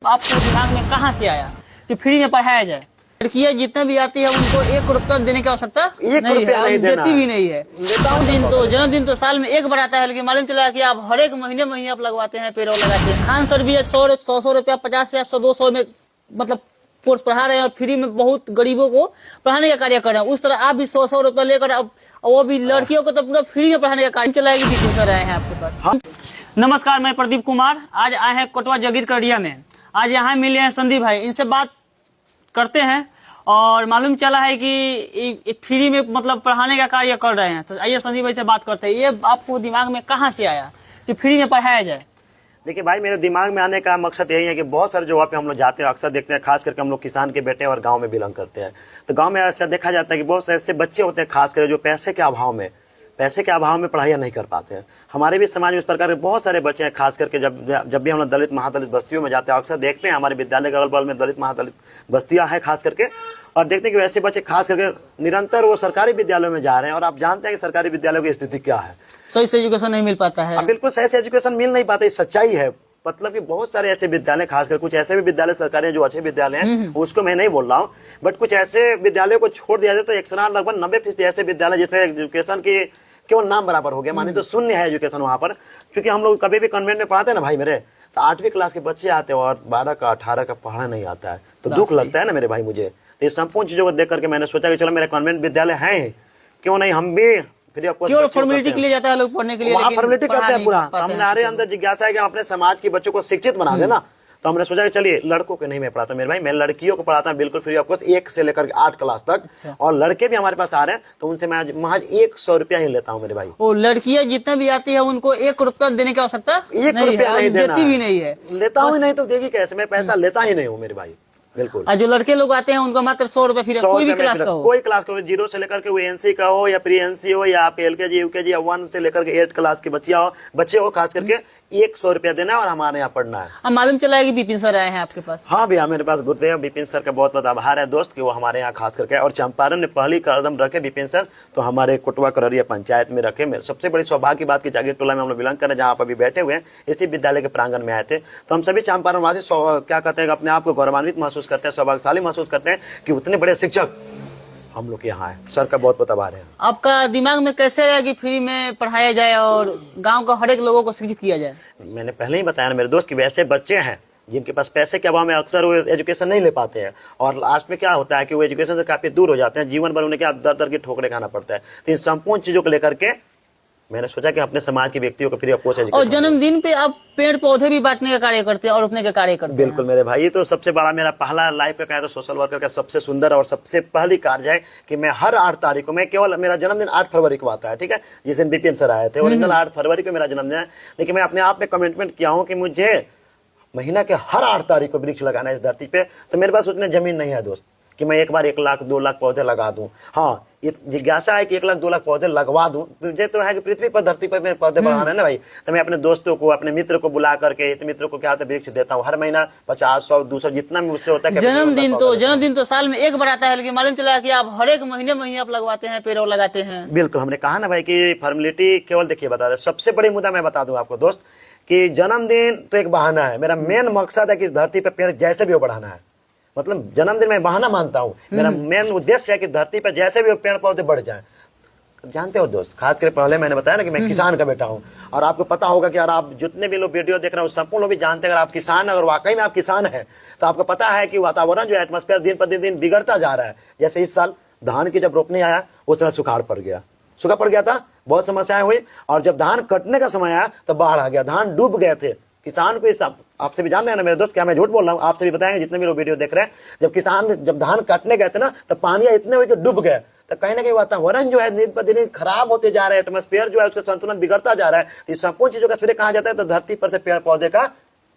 आपके दिमाग में कहाँ से आया कि फ्री में पढ़ाया जाए? लड़कियां जितने भी आती है उनको 1 रुपया देने की आवश्यकता नहीं है, देती भी नहीं है। जन्मदिन तो साल में एक बार आता है, लेकिन मालूम चला कि आप हर एक महीने आप लगवाते हैं, पेरोल लगाते हैं। खान सर भी 100 रुपया 50 या 100-200 में मतलब कोर्स पढ़ा रहे हैं और फ्री में बहुत गरीबों को पढ़ाने का कार्य कर रहे हैं। उस तरह आप भी 100 रुपया लेकर अब वो भी लड़कियों को तो पूरा फ्री में पढ़ाने का कार्य चलाएगी। भी सर आए हैं आपके पास। नमस्कार, मैं प्रदीप कुमार आज आए हैं कोटवा जगीर कड़िया में। आज यहाँ मिले हैं संदीप भाई, इनसे बात करते हैं और मालूम चला है कि फ्री में मतलब पढ़ाने का कार्य कर रहे हैं। तो आइए संदीप भाई से बात करते हैं। ये आपको दिमाग में कहाँ से आया कि फ्री में पढ़ाया जाए? देखिए भाई, मेरे दिमाग में आने का मकसद यही है कि बहुत सारे जगह पे हम लोग जाते हैं, अक्सर देखते हैं, खास करके हम लोग किसान के बेटे और गांव में बिलोंग करते हैं। तो गांव में ऐसा देखा जाता है कि बहुत से ऐसे बच्चे होते हैं, खास कर जो पैसे के अभाव में पढ़ाई नहीं कर पाते हैं। हमारे भी समाज में इस प्रकार के बहुत सारे बच्चे हैं, खास करके जब भी हम लोग दलित महादलित बस्तियों में जाते हैं, अक्सर देखते हैं हमारे विद्यालय के अगल बगल में दलित महादलित बस्तियां हैं खास करके, और देखते हैं कि वैसे बच्चे खास करके निरंतर वो सरकारी विद्यालयों में जा रहे हैं। और आप जानते हैं कि सरकारी विद्यालयों की स्थिति क्या है, सही से एजुकेशन नहीं मिल पाता है। बिल्कुल सही से एजुकेशन मिल नहीं पाता, सच्चाई है। मतलब कि बहुत सारे ऐसे विद्यालय, खासकर कुछ ऐसे भी विद्यालय सरकारी हैं जो अच्छे विद्यालय हैं, उसको मैं नहीं बोल रहा हूँ, बट कुछ ऐसे विद्यालयों को छोड़ दिया जाए तो अक्सर लगभग 90% ऐसे विद्यालय जिसमें एजुकेशन की केवल नाम बराबर हो गया, माने तो शून्य है एजुकेशन वहाँ पर। क्योंकि हम लोग कभी भी कन्वेंट में पढ़ाते हैं ना भाई मेरे, तो 8वीं क्लास के बच्चे आते हैं और 12 का 18 का पढ़ना नहीं आता है, तो दुख लगता है ना मेरे भाई मुझे। तो ये संपूर्ण चीजों को देख करके मैंने सोचा कि चलो मेरे कन्वेंट विद्यालय है, क्यों नहीं हम भी केवल फॉर्मेलिटी के लिए जाता है लोग पढ़ने के लिए, वहाँ फॉर्मेलिटी करते हैं पूरा। हमारे अंदर जिज्ञासा है कि हम अपने समाज के बच्चों को शिक्षित बना देना, तो हमने सोचा कि चलिए लड़कों को नहीं मैं पढ़ाता मेरे भाई, मैं लड़कियों को पढ़ाता हूँ बिल्कुल फ्री ऑफ कॉस्ट, 1 से लेकर 8 क्लास तक। अच्छा। और लड़के भी हमारे पास आ रहे हैं, तो उनसे मैं महज 100 रुपया ही लेता हूँ मेरे भाई। वो लड़कियां जितने भी आती है उनको 1 रुपया देने की आवश्यकता 1 रुपया नहीं देना, देती भी नहीं है। लेता हूँ नहीं तो देगी कैसे, मैं पैसा लेता ही नहीं हूँ मेरे भाई। बिल्कुल। जो लड़के लोग आते हैं उनको मात्र 100 रुपए फीस, कोई भी क्लास का हो, कोई क्लास का हो, 0 से लेकर के वो एनसी का हो या प्री एनसी हो या आप एलकेजी यूकेजी या 1 से लेकर के 8 क्लास के बच्चे हो, खास करके 100 रुपया देना है और हमारे यहाँ पढ़ना है। अब मालूम चला है कि बिपिन सर आए हैं आपके पास। हाँ भैया, मेरे पास गुरुदेव बिपिन सर का बहुत बहुत आभार है दोस्त कि वो हमारे यहाँ खास करके और चंपारण ने पहली कदम रखे बिपिन सर, तो हमारे कोटवा कररिया पंचायत में रखे। सबसे बड़ी सौभाग्य की बात की जागीर टोला में हम लोग बिलोंग कर रहे हैं, जहाँ आप अभी बैठे हुए हैं, इसी विद्यालय के प्रांगण में आए थे। तो हम सभी चंपारण वासी क्या कहते हैं, अपने आप को गौरवान्वित महसूस करते हैं, सौभाग्यशाली महसूस करते हैं कि उतने बड़े शिक्षक हम लोग यहाँ है। सर का बहुत बहुत आभार है। आपका दिमाग में कैसे आया कि फ्री में पढ़ाया जाए और गांव का हर एक लोगों को शिक्षित किया जाए? मैंने पहले ही बताया ना मेरे दोस्त कि वैसे बच्चे हैं जिनके पास पैसे के अभाव में अक्सर वो एजुकेशन नहीं ले पाते हैं, और लास्ट में क्या होता है कि वो एजुकेशन से काफी दूर हो जाते हैं, जीवन भर उन्हें क्या दर की ठोकरें खाना पड़ता है। तो इन संपूर्ण चीजों को लेकर के मैंने सोचा कि अपने समाज के व्यक्तियों को फ्री ऑफ कॉस्ट और जन्मदिन पे आप पेड़ पौधे भी बांटने का कार्य करते हैं और रोपने का कार्य करते हैं। बिल्कुल मेरे भाई, ये तो सबसे बड़ा मेरा पहला लाइफ का कहा तो सोशल वर्कर का सबसे सुंदर और सबसे पहली कार्य है कि मैं हर 8 तारीख को, मैं केवल मेरा जन्मदिन 8 फरवरी को आता है, ठीक है, जिस दिन बिपिन सर आए थे, ओरिजिनल 8 फरवरी को मेरा जन्मदिन है, लेकिन मैं अपने आप में कमिटमेंट किया हूँ कि मुझे महीना के हर 8 तारीख को वृक्ष लगाना है इस धरती पे। तो मेरे पास उतनी जमीन नहीं है दोस्त कि मैं एक बार 1 लाख 2 लाख पौधे लगा दूं। हाँ, ये जिज्ञासा है कि 1 लाख 2 लाख पौधे लगवा दूं, मुझे तो है कि पृथ्वी पर धरती पर पौधे बढ़ाना है ना भाई। तो मैं अपने दोस्तों को, अपने मित्र को बुला करके, मित्रों को क्या होता है वृक्ष देता हूँ हर महीना 50 100 200 जितना मुझसे होता है। जन्मदिन तो साल में एक बार आता है, लेकिन मालूम चला कि आप हर एक महीने आप लगवाते हैं, पेड़ लगाते हैं। बिल्कुल, हमने कहा ना भाई कि फॉर्मेलिटी केवल देखिए बता रहे। सबसे बड़ी मुद्दा मैं बता दूं आपको दोस्त कि जन्मदिन तो एक बहाना है, मेरा मेन मकसद है कि इस धरती पर पेड़ जैसे भी हो बढ़ाना है। मतलब जन्मदिन मैं बहाना मानता हूँ, मेरा मेन उद्देश्य है कि धरती पर जैसे भी पेड़ पौधे बढ़ जाएं। जानते हो दोस्त, खासकर पहले मैंने बताया ना कि मैं किसान का बेटा हूँ, और आपको पता होगा कि यार आप जितने भी लोग वीडियो देख रहे हो संपूर्ण लोग भी जानते हैं, अगर आप किसान, अगर वाकई में आप किसान हैं तो आपको पता है कि वातावरण जो है, एटमॉस्फेयर दिन पर दिन बिगड़ता जा रहा है। जैसे इस साल धान की जब रोपने आया उस समय सूखा पड़ गया था, बहुत समस्याएं हुई, और जब धान कटने का समय आया तो बाढ़ आ गया, धान डूब गए थे। किसान को इस, आपसे भी जान रहे हैं ना मेरे दोस्त, क्या मैं झूठ बोल रहा हूँ, आपसे भी बताएंगे जितने भी लोग वीडियो देख रहे हैं, जब धान काटने गए थे ना तो पानी इतने हुए कि डूब गए। तो कहीं ना कहीं वातावरण जो है दिन पर दिन खराब होते जा रहा है, एटमॉस्फेयर जो है उसका संतुलन बिगड़ता जा रहा है। तो इस संपूर्ण चीजों का श्रेय कहा जाता है तो धरती पर से पेड़ पौधे का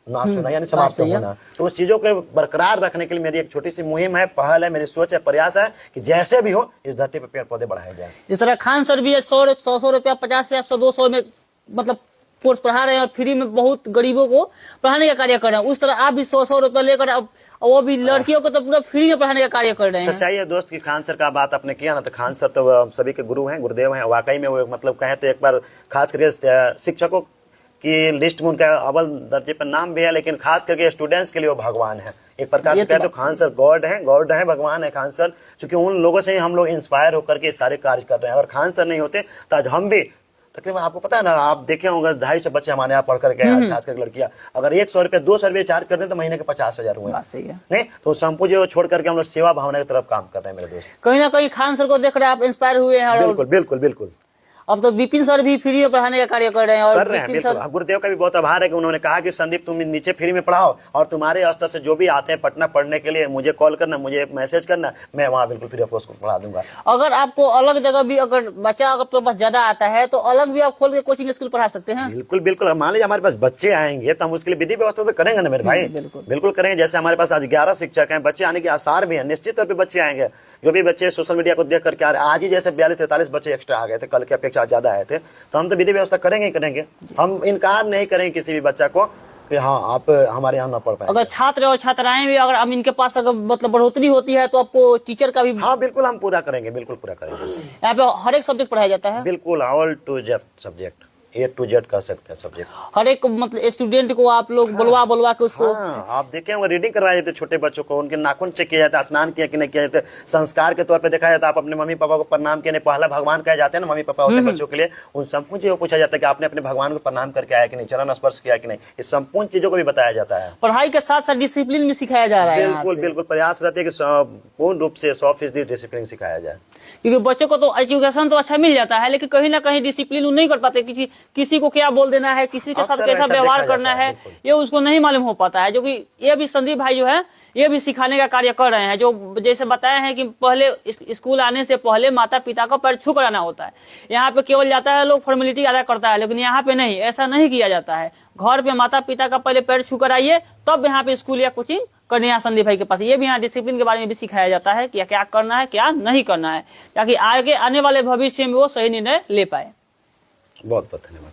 नाश होना, यानी समाप्त होना। तो उस चीजों को बरकरार रखने के लिए मेरी एक छोटी सी मुहिम है, पहल है, मेरी सोच है, प्रयास है कि जैसे भी हो इस धरती पर पेड़ पौधे बढ़ाए जाए। जिस तरह खान सर भी 100 रुपया 50 या 100-200 में मतलब कोर्स पढ़ा रहे हैं और फ्री में बहुत गरीबों को पढ़ाने का कार्य कर रहे हैं, उस तरह आप भी 100 रुपया लेकर अब वो भी लड़कियों को तो पूरा फ्री में पढ़ाने का कार्य कर रहे हैं। सच्चाई है दोस्त कि खान सर का बात आपने किया ना, तो खान सर तो सभी के गुरु हैं, गुरुदेव हैं, वाकई में वो मतलब कहें तो एक बार खास करके शिक्षकों कि लिस्ट में उनका अव्वल दर्जे पर नाम भी है, लेकिन खास करके स्टूडेंट्स के लिए वो भगवान है एक प्रकार से। तो खान सर गॉड है, भगवान है खान सर, क्योंकि उन लोगों से ही हम लोग इंस्पायर होकर के सारे कार्य कर रहे हैं। और खान सर नहीं होते तो आज हम भी तकरीबन, आपको पता है ना, आप देखे होंगे 250 बच्चे हमारे यहाँ पढ़ करके, खास करके लड़कियां, अगर 100 रुपये 200 रुपये चार्ज कर दें तो महीने के 50,000 हुए। नहीं तो संपू जी छोड़ करके हम लोग सेवा भावना की तरफ काम कर रहे हैं मेरे दोस्त। कहीं ना कहीं खान सर को देख रहे आप इंस्पायर हुए हैं। बिल्कुल बिल्कुल बिल्कुल। अब तो विपिन सर भी फ्री में पढ़ाने का कार्य कर रहे हैं। और बिल्कुल, गुरुदेव का भी बहुत आभार है कि उन्होंने कहा कि संदीप तुम नीचे फ्री में पढ़ाओ, और तुम्हारे स्तर से जो भी आते हैं पटना पढ़ने के लिए मुझे कॉल करना, मुझे मैसेज करना, मैं वहाँ बिल्कुल फ्री ऑफ कॉस्ट पढ़ा दूंगा। अगर आपको अलग जगह भी, अगर बच्चा अगर पास ज्यादा आता है तो अलग भी आप खोल के कोचिंग स्कूल पढ़ा सकते हैं। बिल्कुल बिल्कुल। मान लीजिए हमारे पास बच्चे आएंगे तो हम उसके लिए विधि व्यवस्था तो करेंगे ना मेरे भाई। बिल्कुल करेंगे। जैसे हमारे पास आज 11 शिक्षक हैं, बच्चे आने के आसार भी हैं, निश्चित तौर पर बच्चे आएंगे। जो भी बच्चे सोशल मीडिया को देख करके आ रहे, आज ही जैसे 42-43 बच्चे एक्स्ट्रा आ गए थे, कल की अपेक्षा ज्यादा आए थे, तो हम तो विधि व्यवस्था करेंगे ही करेंगे। हम इनकार नहीं करेंगे किसी भी बच्चा को कि हाँ आप हमारे यहाँ ना पढ़ पाए। अगर छात्र और छात्राएं भी अगर अब इनके पास अगर मतलब बढ़ोतरी होती है तो आपको टीचर का भी, हाँ बिल्कुल हम पूरा करेंगे, बिल्कुल पूरा करेंगे। यहाँ पे हर एक सब्जेक्ट पढ़ाया जाता है। बिल्कुल all to Z subject, A to Z कर सकते हैं सब्जेक्ट। हर एक मतलब स्टूडेंट को आप लोग बुलवा के उसको, हाँ, आप देखे होंगे रीडिंग करवाए जाते छोटे बच्चों को, उनके नाखून चेक किया जाता है, स्नान किया कि नहीं किया जाता है, संस्कार के तौर पे देखा जाता है। आप अपने मम्मी पापा को प्रणाम किया नहीं, पहला भगवान कहे जाते हैं ना मम्मी पापा होते हैं बच्चों के लिए, उन संपूर्ण चीजों को पूछा जाता है कि आपने अपने भगवान को प्रणाम करके आया कि नहीं, चरण स्पर्श किया कि नहीं, इस संपूर्ण चीजों को भी बताया जाता है। पढ़ाई के साथ साथ डिसिप्लिन भी सिखाया जा रहा है। बिल्कुल बिल्कुल, प्रयास रहते हैं कि पूर्ण रूप से 100% डिसिप्लिन सिखाया जाए, क्योंकि बच्चों को तो एजुकेशन तो अच्छा मिल जाता है, लेकिन कहीं ना कहीं डिसिप्लिन नहीं कर पाते। किसी को क्या बोल देना है, किसी के साथ कैसा व्यवहार करना है, ये उसको नहीं मालूम हो पाता है। जो कि ये भी संदीप भाई जो है ये भी सिखाने का कार्य कर रहे हैं। जो जैसे बताए हैं कि पहले स्कूल आने से पहले माता पिता का पैर छू कराना होता है। यहाँ पे केवल जाता है लोग, फॉर्मेलिटी अदा करता है, लेकिन यहाँ पे नहीं, ऐसा नहीं किया जाता है। घर पे माता पिता का पहले पैर छू कराइए, तब यहाँ पे स्कूल या कोचिंग करने यहाँ संदीप भाई के पास। ये भी यहाँ डिसिप्लिन के बारे में भी सिखाया जाता है कि क्या करना है क्या नहीं करना है, ताकि आगे आने वाले भविष्य में वो सही निर्णय ले पाए। बहुत बहुत धन्यवाद।